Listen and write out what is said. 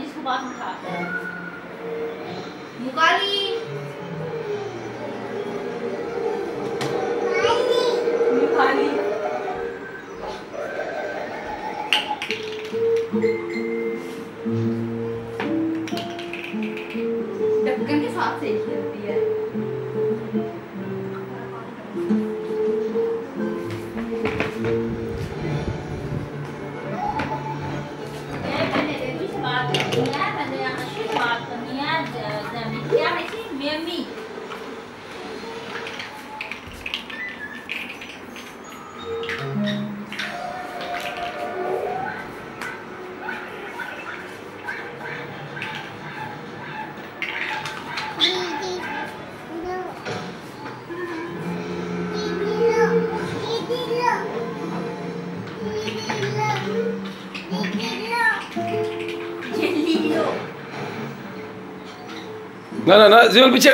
इसको बाद में खा मुकाली मुकाली ढक्कन के साथ से खेलती है। ना ना ना, ज़ियल पीछे